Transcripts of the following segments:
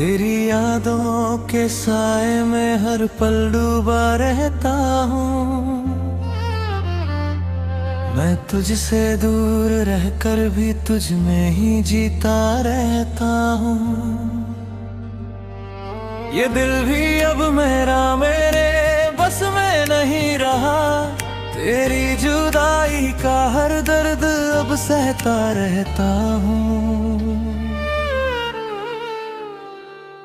तेरी यादों के साए में हर पल डूबा रहता हूँ। मैं तुझसे दूर रहकर भी तुझ में ही जीता रहता हूँ। ये दिल भी अब मेरा मेरे बस में नहीं रहा। तेरी जुदाई का हर दर्द अब सहता रहता हूँ।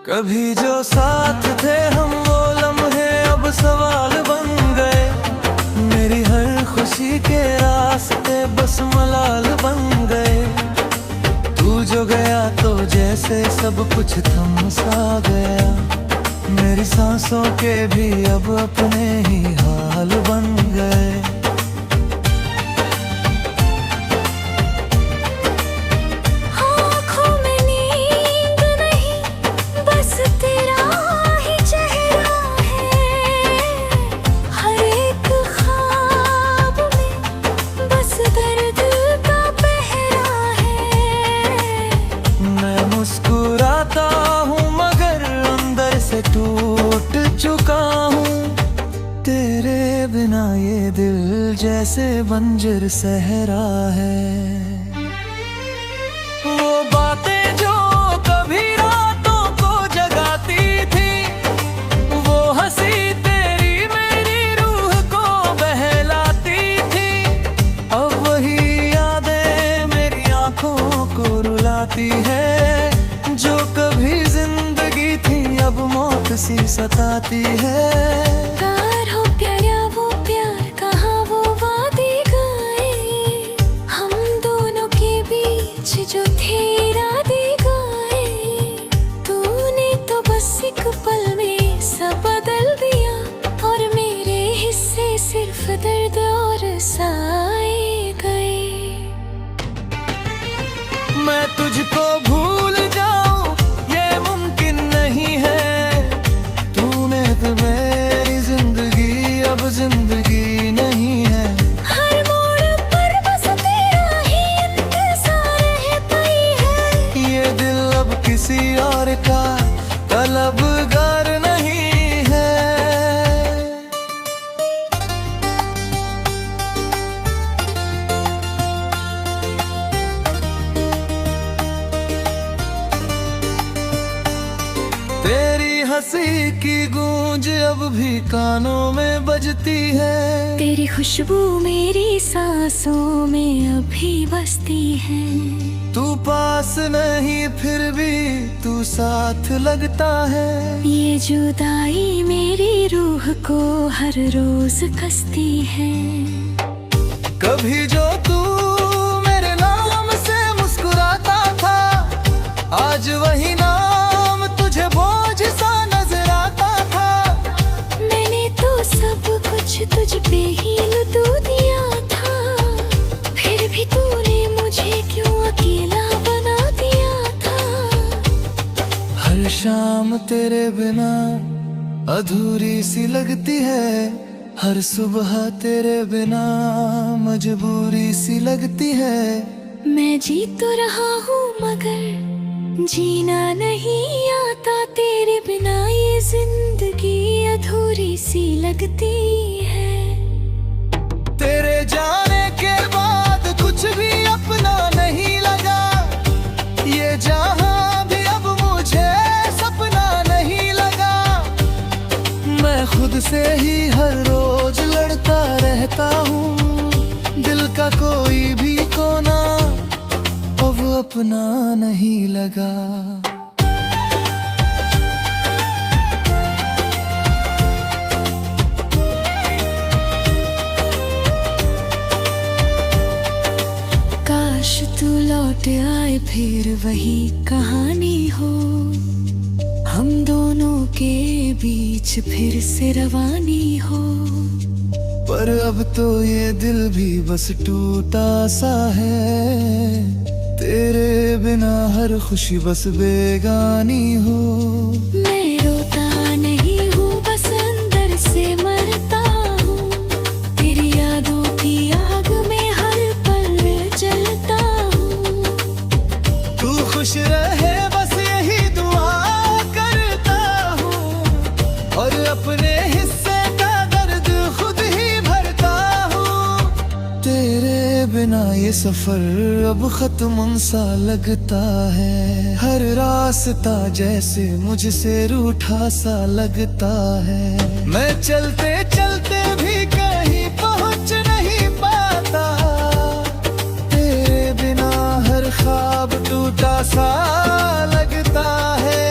कभी जो साथ थे हम वो लम्हे अब सवाल बन गए। मेरी हर खुशी के रास्ते बस मलाल बन गए। तू जो गया तो जैसे सब कुछ थम सा गया। मेरी सांसों के भी अब अपने ही हाल बन गए। टूट चुका हूँ तेरे बिना ये दिल जैसे बंजर सहरा है। वो बातें जो कभी रातों को जगाती थी, वो हंसी तेरी मेरी रूह को बहलाती थी। अब वही यादें मेरी आंखों को रुलाती है। जो कभी जिंदगी थी अब मौत सी सताती है। प्यार हो प्यारा वो प्यार कहाँ वो वादे गए। हम दोनों के बीच जो थे इरादे गए। तूने तो बस एक पल में सब बदल दिया। और मेरे हिस्से सिर्फ दर्द और साए गए। मैं तुझको भूल मेरी जिंदगी अब जिंदगी नहीं है। हर मोड़ पर बस तेरा ही इंतजार रहता ही है। ये दिल अब किसी और का तलबगार नहीं है। तेरी हंसी की गूंज अब भी कानों में बजती है। तेरी खुशबू मेरी सांसों में अभी बसती है। तू पास नहीं फिर भी तू साथ लगता है। ये जुदाई मेरी रूह को हर रोज कसती है। कभी जो तू मेरे नाम से मुस्कुराता था, आज वही नाम तुझे बोझ सा नजर आता था। मैंने तो सब कुछ तुझ पे ही लुटू दिया था। फिर भी तूने मुझे क्यों अकेला बना दिया था। हर शाम तेरे बिना अधूरी सी लगती है। हर सुबह तेरे बिना मजबूरी सी लगती है। मैं जी तो रहा हूँ मगर जीना नहीं आता। तेरे बिना ये जिंदगी अधूरी सी लगती है। तेरे जाने के बाद कुछ भी अपना नहीं लगा। ये जहां भी अब मुझे सपना नहीं लगा। मैं खुद से ही हर रोज लड़ता रहता हूँ। दिल का कोई भी कोना अब अपना नहीं लगा। काश तू लौट आए फिर वही कहानी हो। हम दोनों के बीच फिर से रवानी हो। पर अब तो ये दिल भी बस टूटा सा है। तेरे बिना हर खुशी बस बेगानी हो। मैं रोता नहीं हूँ बस अंदर से मरता हूँ। तेरी यादों की आग में हर पल जलता हूँ। तू खुश रहे बस यही दुआ हिस्से का दर्द खुद ही भरता हूँ। तेरे बिना ये सफर अब खत्म सा लगता है। हर रास्ता जैसे मुझसे रूठा सा लगता है। मैं चलते चलते भी कहीं पहुंच नहीं पाता। तेरे बिना हर ख्वाब टूटा सा लगता है।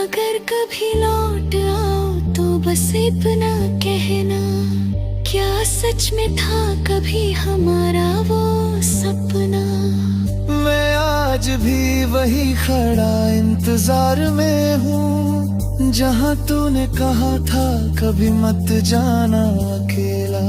अगर कभी लौट आओ तो बस इतना कहना, क्या सच में था कभी हमारा वो सपना। मैं आज भी वही खड़ा इंतजार में हूँ, जहाँ तूने कहा था कभी मत जाना अकेला।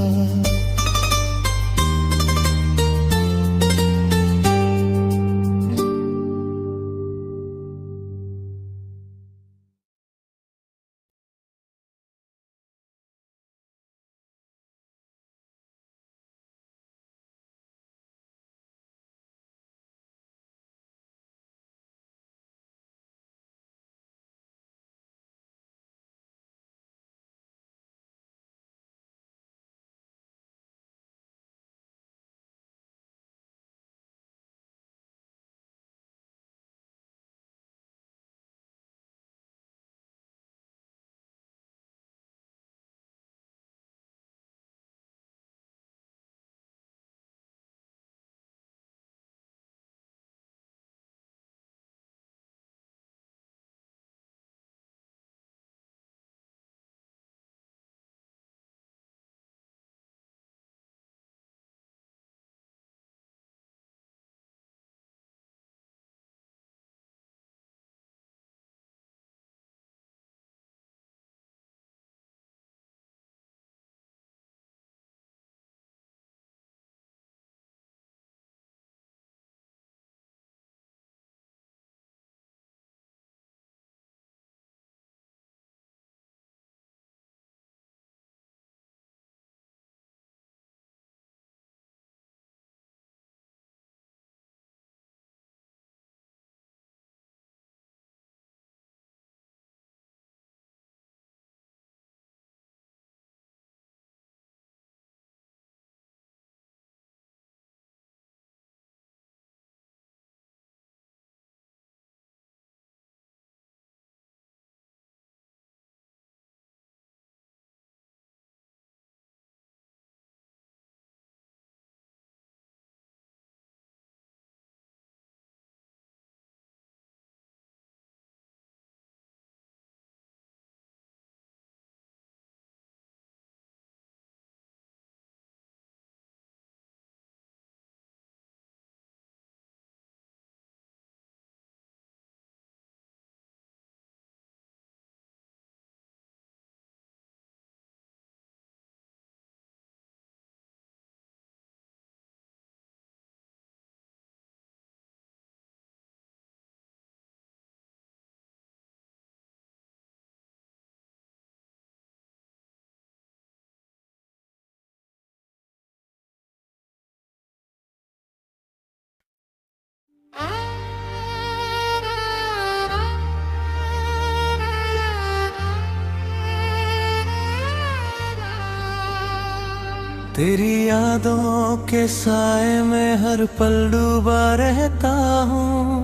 तेरी यादों के साए में हर पल डूबा रहता हूँ।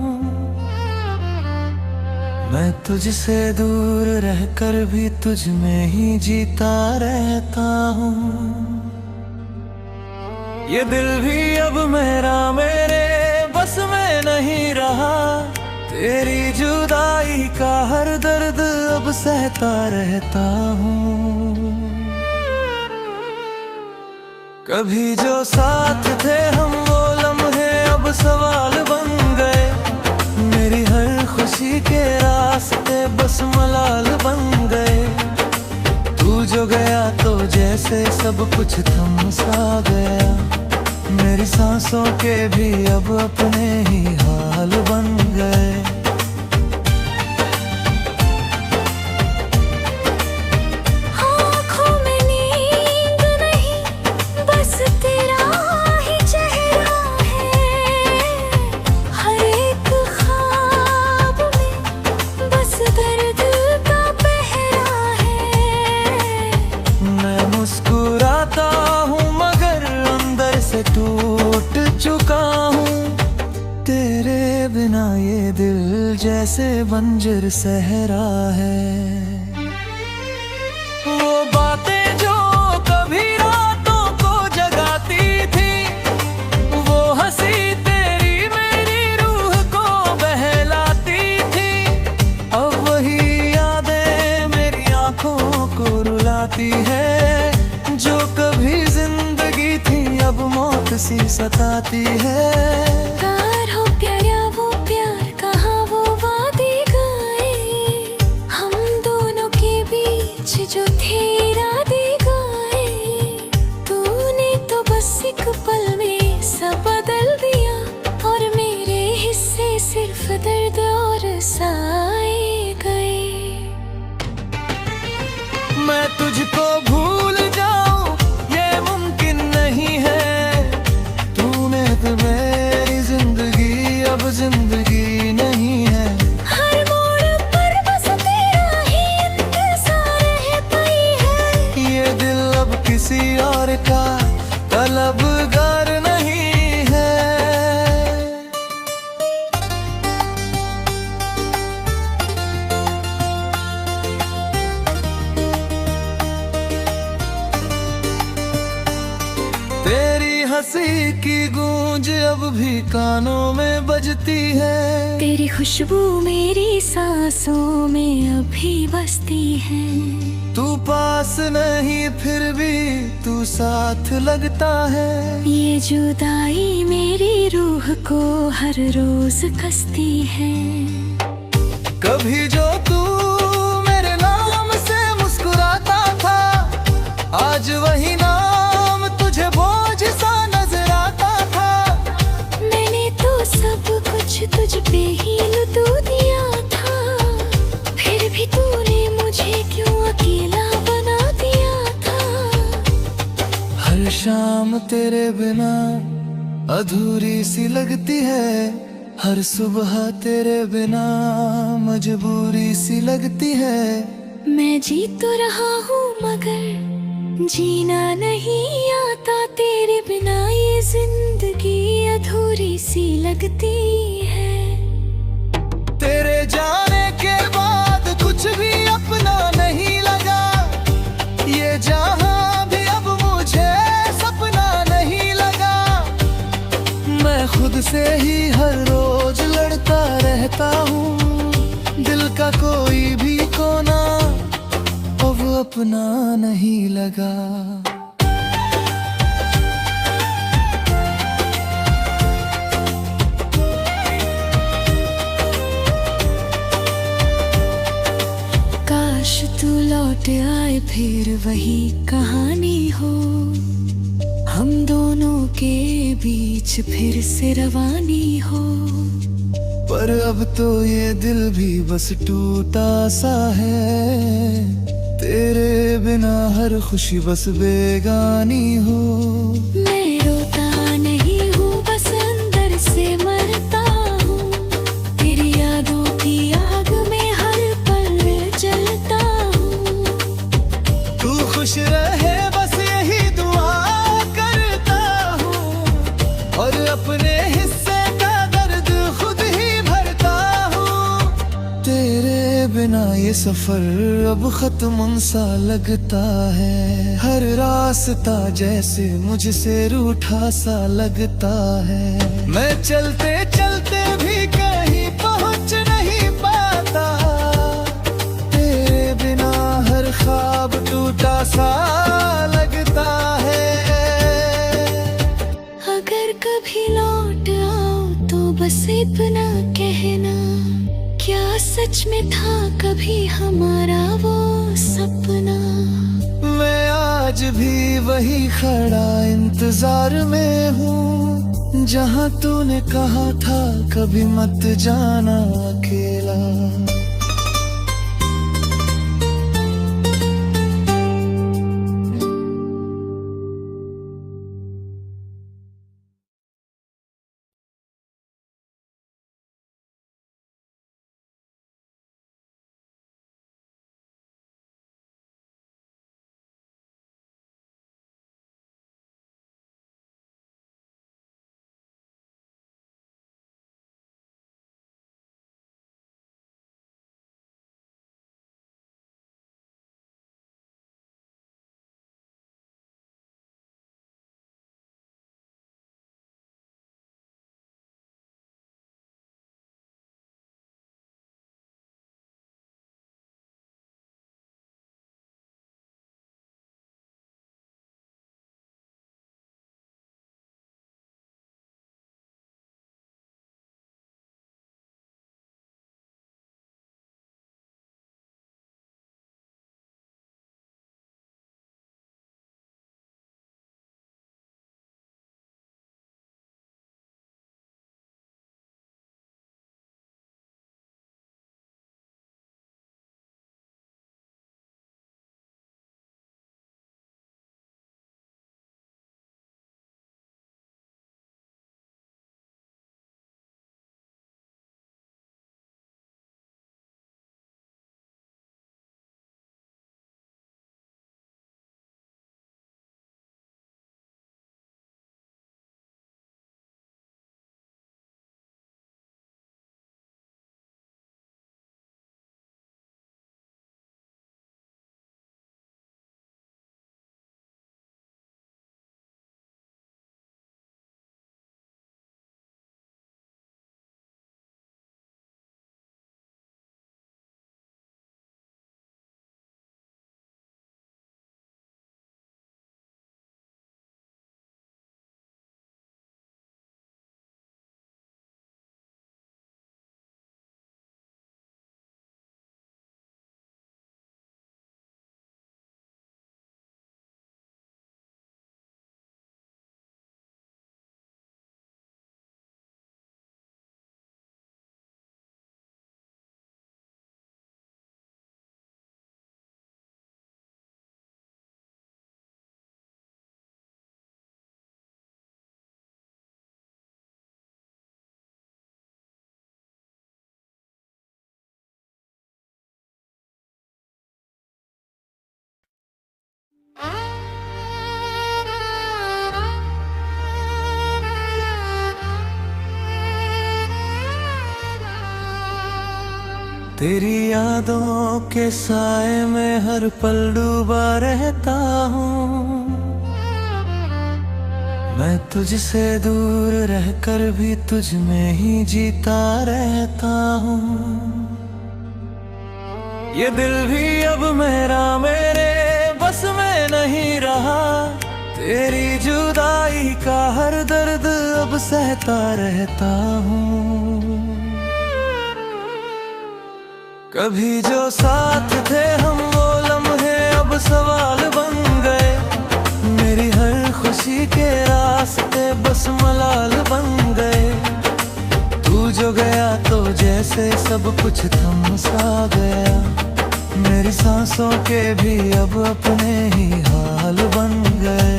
मैं तुझसे दूर रहकर भी तुझ में ही जीता रहता हूँ। ये दिल भी अब मेरा मेरे बस में नहीं रहा। तेरी जुदाई का हर दर्द अब सहता रहता हूँ। कभी जो साथ थे हम वो लम्हे अब सवाल बन गए। मेरी हर खुशी के रास्ते बस मलाल बन गए। तू जो गया तो जैसे सब कुछ थम सा गया। मेरी सांसों के भी अब अपने ही हाल बन गए। दर्द का पहरा बिना ये दिल जैसे बंजर सहरा है। वो बातें जो कभी रातों को जगाती थी, वो हंसी तेरी मेरी रूह को बहलाती थी। अब वही यादें मेरी आंखों को रुलाती है, जो कभी जिंदगी थी अब मौत सी सताती है। प्यार हो प्यारा वो प्यार कहाँ वो वादे गाए, हम दोनों के बीच जो थे इरादे गाए। तूने तो बस एक पल में सब बदल दिया, और मेरे हिस्से सिर्फ दर्द और साए गए। मैं तुझको भूल जाऊं ये मुमकिन नहीं है, तूने तो मेरी जिंदगी अब जिंदगी नहीं है। हर मोड़ पर बस तेरा ही इंतजार रहता ही है। ये दिल अब किसी और का तलबगार नहीं है। तेरी हंसी की गूंज अब भी कानों में बजती है, तेरी खुशबू मेरी सांसों में अभी बसती है। तू पास नहीं फिर भी तू साथ लगता है। ये जुदाई मेरी रूह को हर रोज कसती है। कभी जो तू मेरे नाम से मुस्कुराता था, आज वही नाम तुझे बोझ सा नजर आता था। मैंने तो सब कुछ तुझ पे ही लुटू दिया था, फिर भी तूने मुझे क्यों अकेला बना दिया था। हर शाम तेरे बिना अधूरी सी लगती है, हर सुबह तेरे बिना मजबूरी सी लगती है। मैं जी तो रहा हूँ मगर जीना नहीं आता, तेरे बिना ये जिंदगी अधूरी सी लगती है। तेरे जाने के बाद कुछ भी अपना नहीं लगा, ये जहां भी अब मुझे सपना नहीं लगा। मैं खुद से ही हर रोज लड़ता रहता हूँ, दिल का कोई भी कोना अब अपना नहीं लगा। काश तू लौट आए फिर वही कहानी हो, हम दोनों के बीच फिर से रवानी हो। पर अब तो ये दिल भी बस टूटा सा है, तेरे बिना हर खुशी बस बेगानी हो। मैं रोता नहीं हूँ बस अंदर से मरता हूँ, तेरी यादों की आग में हर पल जलता हूँ। तू खुश रहे बस यही दुआ करता हूँ, और अपने हिस्से का दर्द खुद ही भरता हूँ। तेरे बिना ये सफर अब खत्म सा लगता है, हर रास्ता जैसे मुझसे रूठा सा लगता है। मैं चलते चलते भी कहीं पहुंच नहीं पाता, तेरे बिना हर ख्वाब टूटा सा लगता है। अगर कभी लौट आओ तो बस इतना कहना, क्या सच में था कभी हमारा वो सपना। मैं आज भी वही खड़ा इंतजार में हूँ, जहाँ तूने कहा था कभी मत जाना अकेला। तेरी यादों के साए में हर पल डूबा रहता हूँ। मैं तुझसे दूर रहकर भी तुझ में ही जीता रहता हूँ। ये दिल भी अब मेरा मेरे बस में नहीं रहा। तेरी जुदाई का हर दर्द अब सहता रहता हूँ। कभी जो साथ थे हम वो लम्हे अब सवाल बन गए। मेरी हर खुशी के रास्ते बस मलाल बन गए। तू जो गया तो जैसे सब कुछ थम सा गया। मेरी सांसों के भी अब अपने ही हाल बन गए।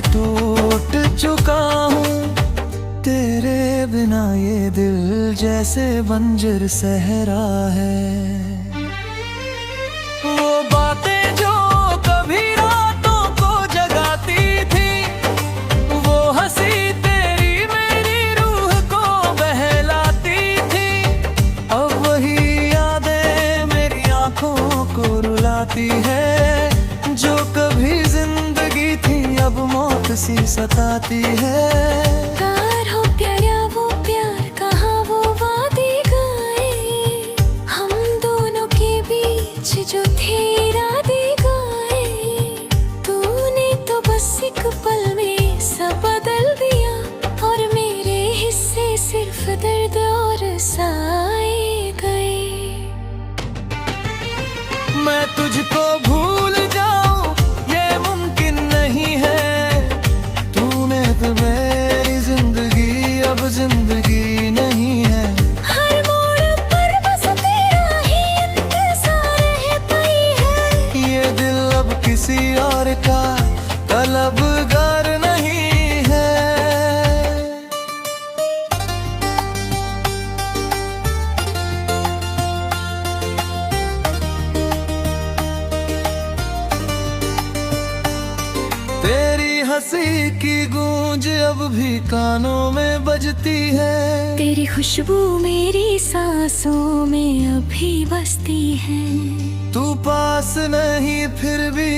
टूट चुका हूँ तेरे बिना। ये दिल जैसे बंजर सहरा है। वो बातें जो कभी रातों को जगाती थी, वो हंसी तेरी मेरी रूह को बहलाती थी। अब वही यादें मेरी आंखों को रुलाती है। जो कभी जिंदगी थी अब मौत सी सताती है। प्यार हो प्यारा वो प्यार कहाँ वो वादे गाए। हम दोनों के बीच जो थे इरादे गाए। तूने तो बस एक पल में सब बदल दिया। और मेरे हिस्से सिर्फ दर्द और साए गए। मैं तुझको भूल जाऊं ये मुमकिन नहीं है। तूने तो मेरी जिंदगी अब जिंदगी नहीं है। हर मोड़ पर बस तेरा ही इंतजार रहता ही है। ये दिल अब किसी और का तलबगार नहीं है। तेरी हंसी की गूंज अब भी कानों में बजती है। तेरी खुशबू मेरी सांसों में अभी बसती है। तू पास नहीं फिर भी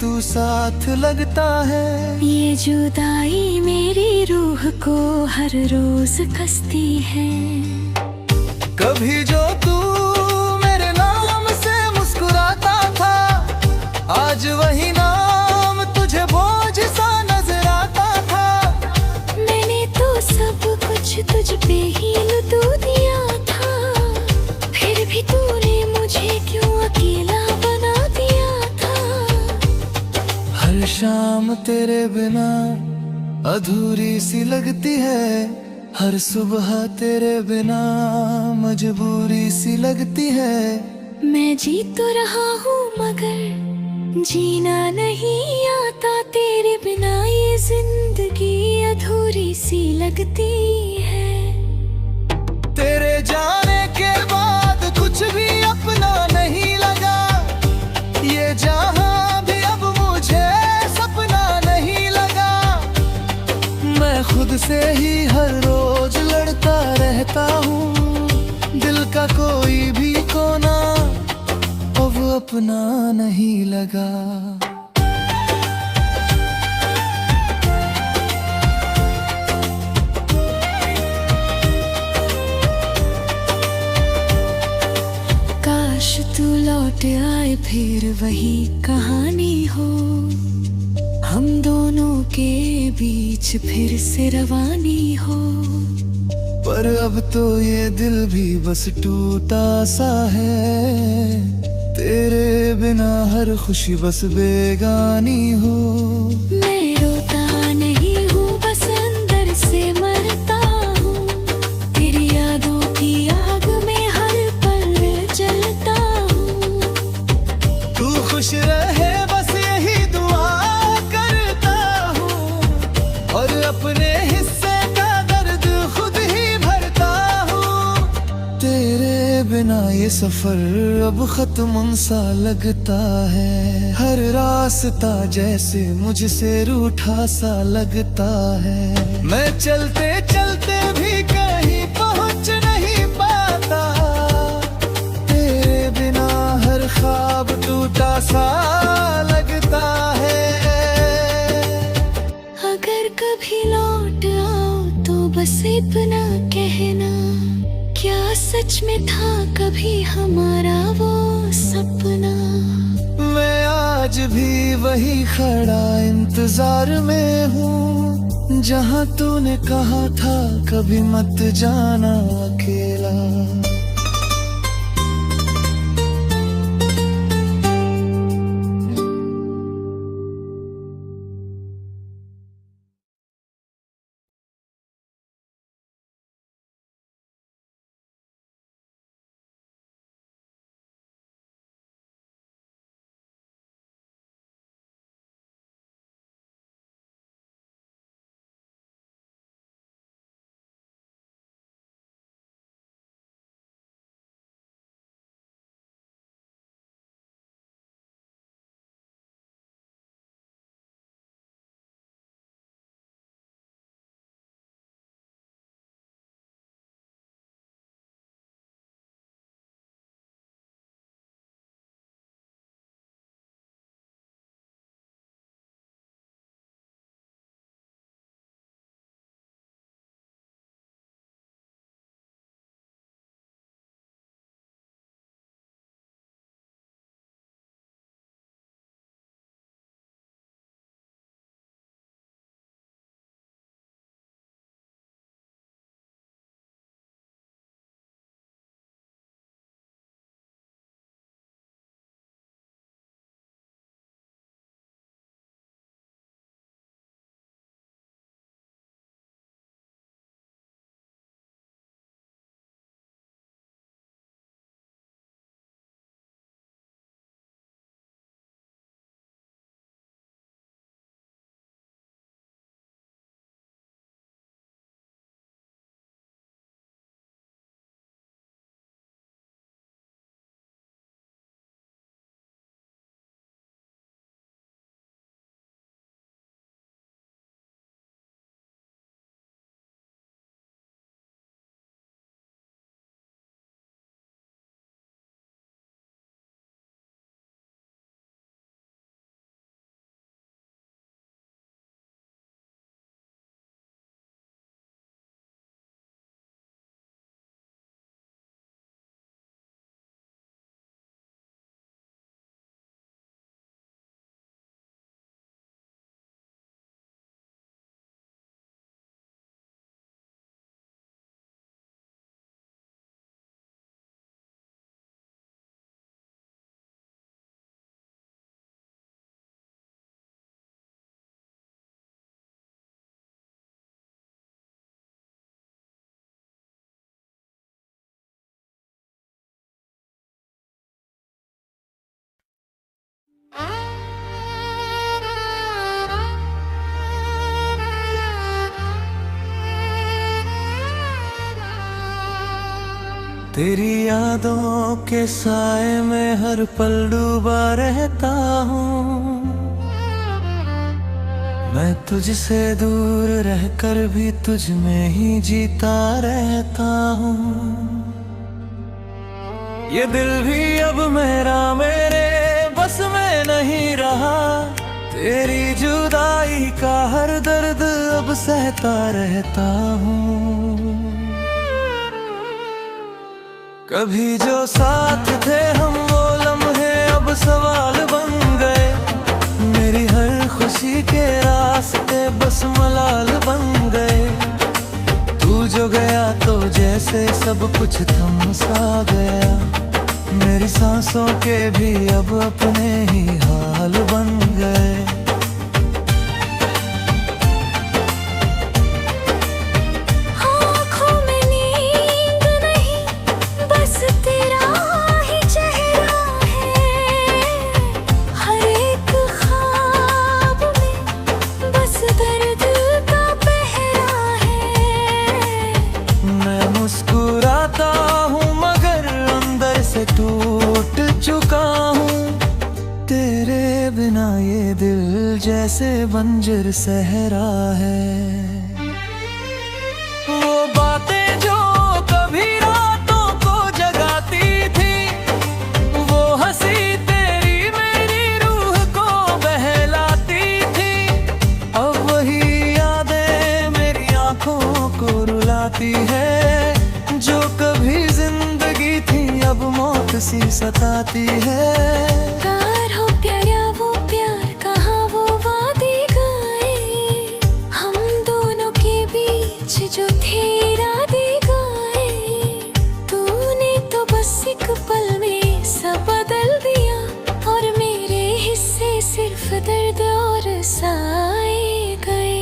तू साथ लगता है। ये जुदाई मेरी रूह को हर रोज कसती है। कभी जो तू मेरे नाम से मुस्कुराता था, आज वही नाम तुझे बोझ सा नजर आता था। मैंने तो सब कुछ तुझ पे ही लुटू दिया था। फिर भी तूने मुझे क्यों अकेला बना दिया था। हर शाम तेरे बिना अधूरी सी लगती है। हर सुबह तेरे बिना मजबूरी सी लगती है। मैं जी तो रहा हूँ मगर जीना नहीं आता। तेरे बिना ये जिंदगी अधूरी सी लगती है। तेरे जाने के बाद कुछ भी अपना नहीं लगा। ये जहां भी अब मुझे सपना नहीं लगा। मैं खुद से ही हर रोज लड़ता रहता हूँ। दिल का कोई भी कोना अब अपना नहीं लगा। काश तू लौट आए फिर वही कहानी हो। हम दोनों के बीच फिर से रवानी हो। पर अब तो ये दिल भी बस टूटा सा है। तेरे बिना हर खुशी बस बेगानी हो। मैं रोता नहीं हूँ बस अंदर से मरता हूँ। तेरी यादों की आग में हर पल जलता हूँ। तू खुश रहे बस यही दुआ ये सफर अब खत्म सा लगता है। हर रास्ता जैसे मुझसे रूठा सा लगता है। मैं चलते चलते भी कहीं पहुंच नहीं पाता। तेरे बिना हर ख्वाब टूटा सा लगता है। अगर कभी लौट आओ तो बस इतना कहना, क्या सच में था कभी हमारा वो सपना। मैं आज भी वही खड़ा इंतजार में हूँ, जहाँ तूने कहा था कभी मत जाना अकेला। तेरी यादों के साए में हर पल डूबा रहता हूँ। मैं तुझसे दूर रहकर भी तुझ में ही जीता रहता हूँ। ये दिल भी अब मेरा मेरे बस में नहीं रहा। तेरी जुदाई का हर दर्द अब सहता रहता हूँ। कभी जो साथ थे हम वो लम्हे अब सवाल बन गए। मेरी हर खुशी के रास्ते बस मलाल बन गए। तू जो गया तो जैसे सब कुछ थम सा गया। मेरी सांसों के भी अब अपने ही हाल बन गए। बिना ये दिल जैसे बंजर सहरा है। वो बातें जो कभी रातों को जगाती थी, वो हंसी तेरी मेरी रूह को बहलाती थी। अब वही यादें मेरी आंखों को रुलाती है, जो कभी जिंदगी थी अब मौत सी सताती है। प्यार हो प्यारा वो प्यार कहाँ वो वादे गाए, हम दोनों के बीच जो थे इरादे गाए। तूने तो बस एक पल में सब बदल दिया, और मेरे हिस्से सिर्फ दर्द और साए गए।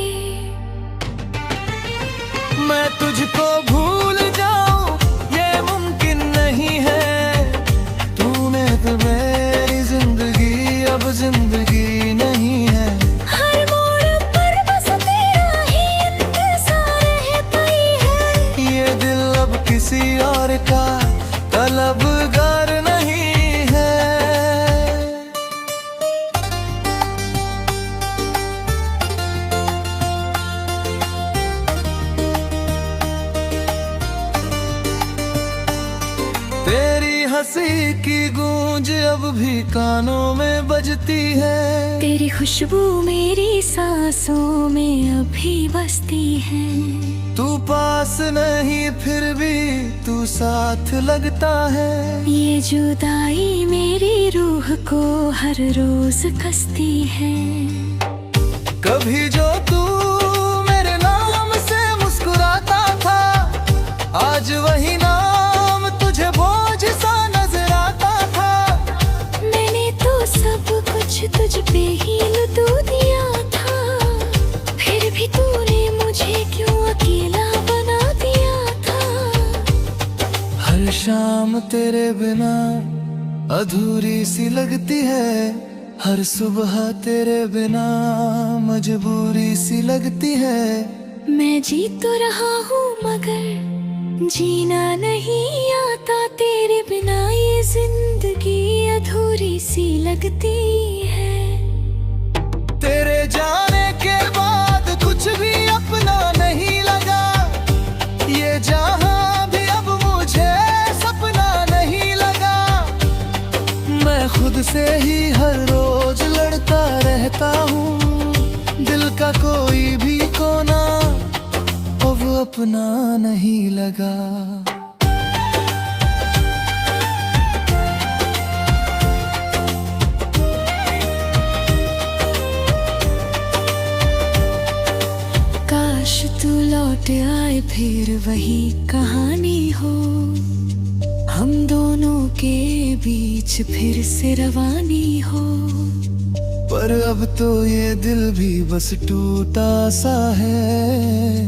मैं तुझको भूल जाऊं ये मुमकिन नहीं है, तूने तो मेरी जिंदगी अब जिंदगी नहीं है। हर मोड़ पर बस तेरा ही इंतजार रहता ही है। ये दिल अब किसी और का तलबगार नहीं है। तेरी हंसी की गूंज अब भी कानों में बजती है, तेरी खुशबू मेरी सांसों में अभी बसती है। तू पास नहीं फिर भी तू साथ लगता है। ये जुदाई मेरी रूह को हर रोज कसती है। कभी जो तू मेरे नाम से मुस्कुराता था, आज वही नाम तुझे बोझ सा नजर आता था। मैंने तो सब कुछ तुझ पे ही लुटू दिया था, फिर भी तूने मुझे क्यों अकेला बना दिया था। हर शाम तेरे बिना अधूरी सी लगती है, हर सुबह तेरे बिना मजबूरी सी लगती है। मैं जी तो रहा हूँ मगर जीना नहीं आता, तेरे बिना ये जिंदगी अधूरी सी लगती है। तेरे जाने के बाद कुछ भी अपना नहीं लगा, ये जहां भी अब मुझे सपना नहीं लगा। मैं खुद से ही हर रोज लड़ता रहता हूँ, दिल का कोई भी कोना अब अपना नहीं लगा। काश तू लौट आए फिर वही कहानी हो, हम दोनों के बीच फिर से रवानी हो। पर अब तो ये दिल भी बस टूटा सा है,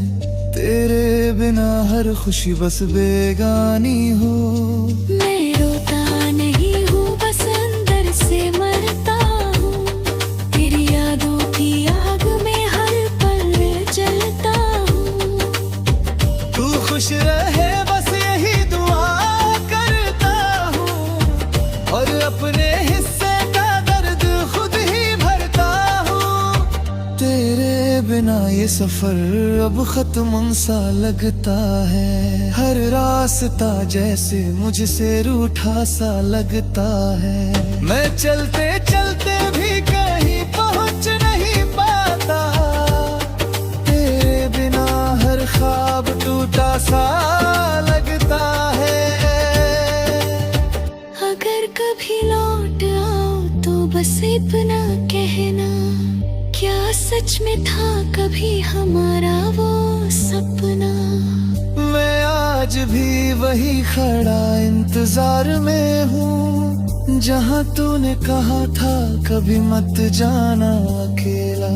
तेरे बिना हर खुशी बस बेगानी हो। मैं रोता नहीं हूँ बस अंदर से मरता हूँ, तेरी यादों की आग में हर पल जलता हूँ। तू खुश रहे बस यही दुआ करता हूँ, और अपने हिस्से का दर्द खुद ही भरता हूँ। तेरे बिना ये सफर अब खत्म सा लगता है, हर रास्ता जैसे मुझसे रूठा सा लगता है। मैं चलते चलते भी कहीं पहुंच नहीं पाता, तेरे बिना हर ख्वाब टूटा सा लगता है। अगर कभी लौट आओ तो बस इतना कहना, क्या सच में था कभी हमारा वो सपना। मैं आज भी वही खड़ा इंतजार में हूँ, जहाँ तूने कहा था कभी मत जाना अकेला।